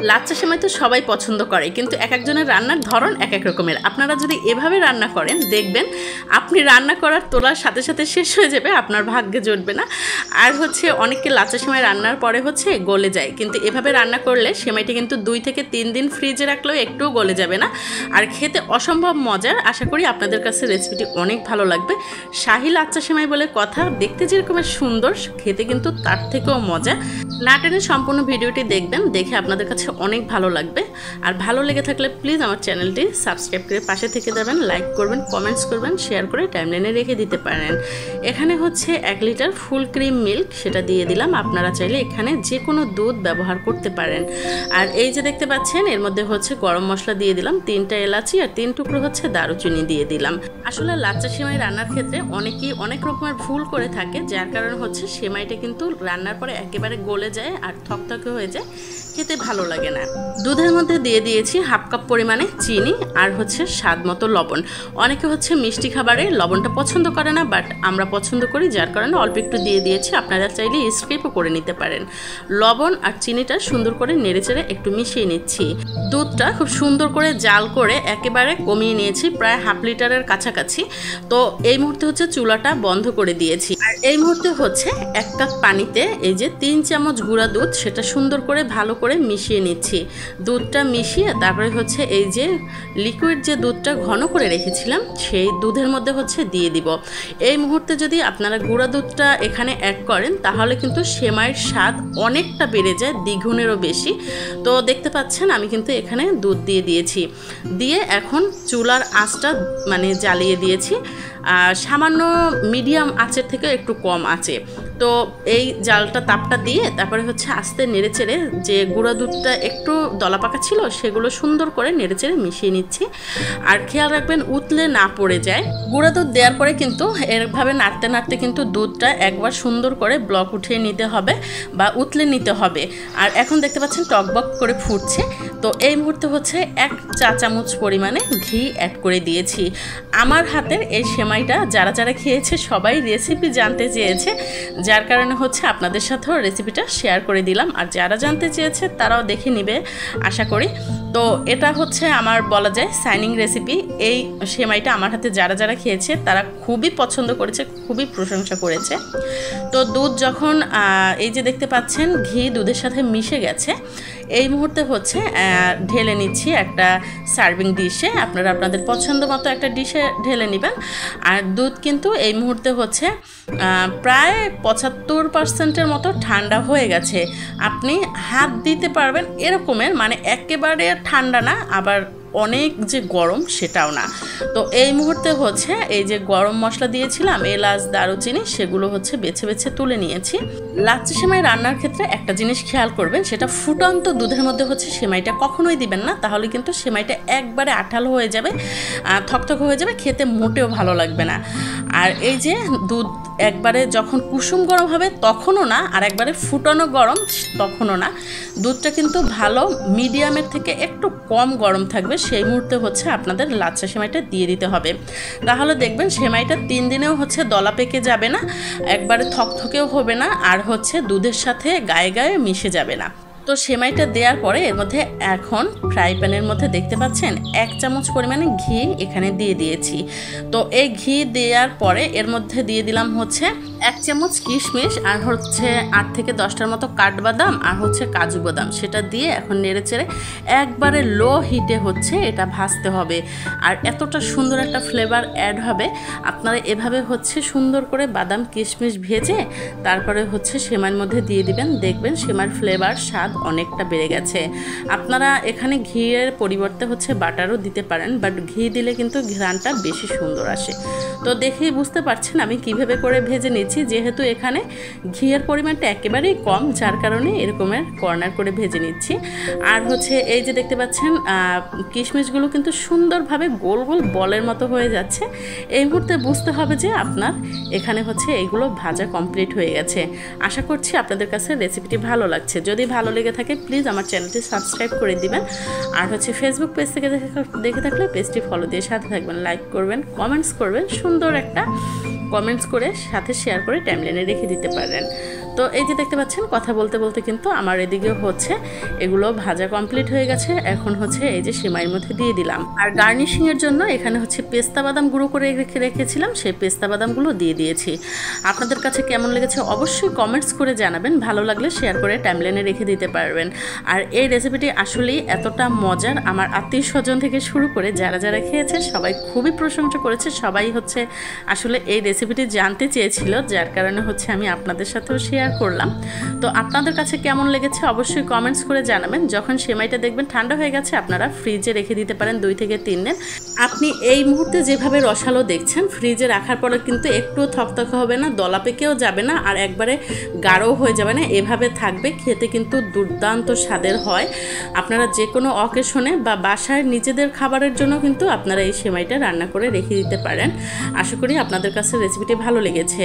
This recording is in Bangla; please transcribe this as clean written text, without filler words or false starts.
লাচ্ছা সেমাই তো সবাই পছন্দ করে, কিন্তু এক একজনের রান্নার ধরন এক এক রকমের। আপনারা যদি এভাবে রান্না করেন দেখবেন আপনি রান্না করার তোলার সাথে সাথে শেষ হয়ে যাবে, আপনার ভাগ্যে জুটবে না। আর অনেকে লাচ্ছা সেমাই রান্নার পরে গলে যায়, কিন্তু এভাবে রান্না করলে সেমাইটি কিন্তু 2 থেকে 3 দিন ফ্রিজে রাখলেও একটুও গলে যাবে না, আর খেতে অসম্ভব মজার। আশা করি আপনাদের কাছে রেসিপিটি অনেক ভালো লাগবে। শাহি লাচ্ছা সেমাই বলে কথা, দেখতে যেরকমের সুন্দর খেতে কিন্তু তার থেকেও মজা। না টেনে সম্পূর্ণ ভিডিওটি দেখবেন, দেখে আপনাদের কাছে অনেক ভালো লাগবে। আর ভালো লেগে থাকলে প্লিজ আমার চ্যানেলটি সাবস্ক্রাইব করে পাশে থেকে যাবেন, লাইক করবেন, কমেন্টস করবেন, শেয়ার করে টাইমলাইনে রেখে দিতে পারেন। এখানে 1 লিটার ফুল ক্রিম মিল্ক, সেটা দিয়ে দিলাম। আপনারা চাইলে এখানে যে কোনো দুধ ব্যবহার করতে পারেন। আর এই যে দেখতে পাচ্ছেন এর মধ্যে গরম মশলা দিয়ে দিলাম, 3টা এলাচি আর 3 টুকরো দারুচিনি দিয়ে দিলাম। আসলে লাচ্ছা সেমাই রান্নার ক্ষেত্রে অনেকেই অনেক রকমের ভুল করে থাকে, যার কারণে সেমাইটা কিন্তু রান্নার পরে একেবারে গলে যায় আর থকথকে হয়ে যায়, খেতে ভালো লাগে না। দুধের মধ্যে দিয়ে দিয়েছি 1/2 কাপ পরিমাণে চিনি আর স্বাদ মতো লবণ। অনেকে মিষ্টি খাবারে লবণটা পছন্দ করে না, বাট আমরা পছন্দ করি, যার কারণে অল্প একটু দিয়ে দিয়েছি। আপনারা চাইলে স্কিপও করে নিতে পারেন। লবণ আর চিনিটা সুন্দর করে নেড়েচেড়ে একটু মিশিয়ে নিচ্ছি। দুধটা খুব সুন্দর করে জাল করে একেবারে কমিয়ে নিয়েছি, প্রায় 1/2 লিটারের কাছাকাছি। তো এই মুহূর্তে চুলাটা বন্ধ করে দিয়েছি। আর এই মুহূর্তে 1 কাপ পানিতে এই যে 3 চামচ গুঁড়া দুধ, সেটা সুন্দর করে ভালো করে মিশিয়ে নিচ্ছি। দুধটা মিশিয়ে তারপরে এই যে লিকুইড যে দুধটা ঘন করে রেখেছিলাম সেই দুধের মধ্যে দিয়ে দিব। এই মুহূর্তে যদি আপনারা গুঁড়া দুধটা এখানে অ্যাড করেন তাহলে কিন্তু সেমাইয়ের স্বাদ অনেকটা বেড়ে যায়, দ্বিগুণেরও বেশি। তো দেখতে পাচ্ছেন আমি কিন্তু এখানে দুধ দিয়ে দিয়েছি। দিয়ে এখন চুলার আঁচটা জ্বালিয়ে দিয়েছি, সামান্য মিডিয়াম আঁচের থেকে একটু কম আঁচে। তো এই জালটা তাপটা দিয়ে তারপরে আস্তে নেড়েচেড়ে যে গুঁড়া দুধটা একটু দলাপাকা ছিল সেগুলো সুন্দর করে নেড়েচেড়ে মিশিয়ে নিচ্ছি। আর খেয়াল রাখবেন উতলে না পড়ে যায়। গুঁড়া দুধ দেওয়ার পরে কিন্তু এরভাবে নাড়তে নাড়তে কিন্তু দুধটা একবার সুন্দর করে ব্লক উঠিয়ে নিতে হবে বা উতলে নিতে হবে। আর এখন দেখতে পাচ্ছেন টকবক করে ফুটছে। তো এই মুহূর্তে 1 চা চামচ পরিমাণে ঘি অ্যাড করে দিয়েছি। আমার হাতের এই সেমাইটা যারা যারা খেয়েছে সবাই রেসিপি জানতে চেয়েছে, যার কারণে আপনাদের সাথেও রেসিপিটা শেয়ার করে দিলাম। আর যারা জানতে চেয়েছে তারাও দেখে নেবে আশা করি। তো এটা আমার বলা যায় সাইনিং রেসিপি। এই সেমাইটা আমার হাতে যারা যারা খেয়েছে তারা খুবই পছন্দ করেছে, খুবই প্রশংসা করেছে। তো দুধ যখন এই যে দেখতে পাচ্ছেন ঘি দুধের সাথে মিশে গেছে, এই মুহূর্তে ঢেলে নিচ্ছি একটা সার্ভিং ডিশে। আপনারা আপনাদের পছন্দ মতো একটা ডিশে ঢেলে নেবেন। আর দুধ কিন্তু এই মুহূর্তে প্রায় 75% মতো ঠান্ডা হয়ে গেছে। আপনি হাত দিতে পারবেন এরকমের, একেবারে ঠান্ডা না, আবার অনেক যে গরম সেটাও না। তো এই মুহূর্তে এই যে গরম মশলা দিয়েছিলাম এলাচ দারুচিনি, সেগুলো বেছে বেছে তুলে নিয়েছি। লাচ্ছা সেমাই রান্নার ক্ষেত্রে একটা জিনিস খেয়াল করবেন, সেটা ফুটন্ত দুধের মধ্যে সেমাইটা কখনোই দিবেন না, তাহলে কিন্তু সেমাইটা একবারে আঠালো হয়ে যাবে, থকথক হয়ে যাবে, খেতে মোটেও ভালো লাগবে না। আর এই যে দুধ একবারে যখন কুসুম গরম হবে তখনও না, আর একবারে ফুটানো গরম তখনও না। দুধটা কিন্তু ভালো মিডিয়ামের থেকে একটু কম গরম থাকবে, সেই মুহূর্তে আপনাদের লাচ্ছা সেমাইটা দিয়ে দিতে হবে। তাহলে দেখবেন সেমাইটা 3 দিনেও দলা পেকে যাবে না, একবারে থকথকেও হবে না, আর দুধের সাথে গায়ে গায়ে মিশে যাবে না। তো সেমাইটা দেওয়ার পরে এর মধ্যে এখন ফ্রাই প্যানের মধ্যে দেখতে পাচ্ছেন 1 চামচ পরিমাণে ঘি এখানে দিয়ে দিয়েছি। তো এই ঘি দেওয়ার পরে এর মধ্যে দিয়ে দিলাম 1 চামচ কিশমিশ আর 8 থেকে 10টার মতো কাঠবাদাম আর কাজু বাদাম, সেটা দিয়ে এখন নেড়েচেড়ে একবারে লো হিটে এটা ভাজতে হবে। আর এতটা সুন্দর একটা ফ্লেভার অ্যাড হবে। আপনারা এভাবে সুন্দর করে বাদাম কিশমিশ ভেজে তারপরে সেমাইয়ের মধ্যে দিয়ে দিবেন, দেখবেন সেমাইয়ের ফ্লেভার স্বাদ অনেকটা বেড়ে গেছে। আপনারা এখানে ঘিয়ের পরিবর্তে বাটারও দিতে পারেন, বাট ঘি দিলে কিন্তু ঘ্রাণটা বেশি সুন্দর আসে। তো দেখেই বুঝতে পারছেন আমি কিভাবে করে ভেজে নিচ্ছি, যেহেতু এখানে ঘিয়ের পরিমাণটা একেবারেই কম, যার কারণে এরকমের কর্নার করে ভেজে নিচ্ছি। আর এই যে দেখতে পাচ্ছেন কিশমিশগুলো কিন্তু সুন্দরভাবে গোল গোল বলের মতো হয়ে যাচ্ছে। এই মুহূর্তে বুঝতে হবে যে আপনার এখানে এইগুলো ভাজা কমপ্লিট হয়ে গেছে। আশা করছি আপনাদের কাছে রেসিপিটি ভালো লাগছে। যদি ভালো লেগে থাকে প্লিজ আমার চ্যানেলটি সাবস্ক্রাইব করে দিবেন। আর ফেসবুক পেজ থেকে দেখে থাকলে পেজটি ফলো দিয়ে সাথে থাকবেন, লাইক করবেন, কমেন্টস করবেন, সুন্দর একটা কমেন্টস করে সাথে শেয়ার করে টাইমলাইনে রেখে দিতে পারেন। তো এই যে দেখতে পাচ্ছেন কথা বলতে বলতে কিন্তু আমার এদিকেও হচ্ছে এগুলো ভাজা কমপ্লিট হয়ে গেছে। এখন হচ্ছে এই যে সেমাইয়ের মধ্যে দিয়ে দিলাম। আর গার্নিশিংয়ের জন্য এখানে হচ্ছে পেস্তা বাদাম গুঁড়ো করে রেখেছিলাম, সেই পেস্তা বাদামগুলো দিয়ে দিয়েছি। আপনাদের কাছে কেমন লেগেছে অবশ্যই কমেন্টস করে জানাবেন, ভালো লাগলে শেয়ার করে টাইমলাইনে রেখে দিতে পারবেন। আর এই রেসিপিটি আসলেই এতটা মজার, আমার আত্মীয় স্বজন থেকে শুরু করে যারা যারা খেয়েছে সবাই খুবই প্রশংসা করেছে। সবাই হচ্ছে আসলে এই রেসিপিটি জানতে চেয়েছিল, যার কারণে হচ্ছে আমি আপনাদের সাথেও শেয়ার করলাম। তো আপনাদের কাছে কেমন লেগেছে অবশ্যই কমেন্টস করে জানাবেন। যখন সেমাইটা দেখবেন ঠান্ডা হয়ে গেছে আপনারা ফ্রিজে রেখে দিতে পারেন 2 থেকে 3 দিন। আপনি এই মুহূর্তে যেভাবে রসালো দেখছেন ফ্রিজে রাখার পরে কিন্তু একটুও থকথকে হবে না, দলা পেকেও যাবে না, আর একবারে গাঢ় হয়ে যাবে না, এভাবে থাকবে। খেতে কিন্তু দুর্দান্ত স্বাদের হয়। আপনারা যে কোনো অকেশনে বা বাসায় নিজেদের খাবারের জন্য কিন্তু আপনারা এই সেমাইটা রান্না করে রেখে দিতে পারেন। আশা করি আপনাদের কাছে রেসিপিটি ভালো লেগেছে।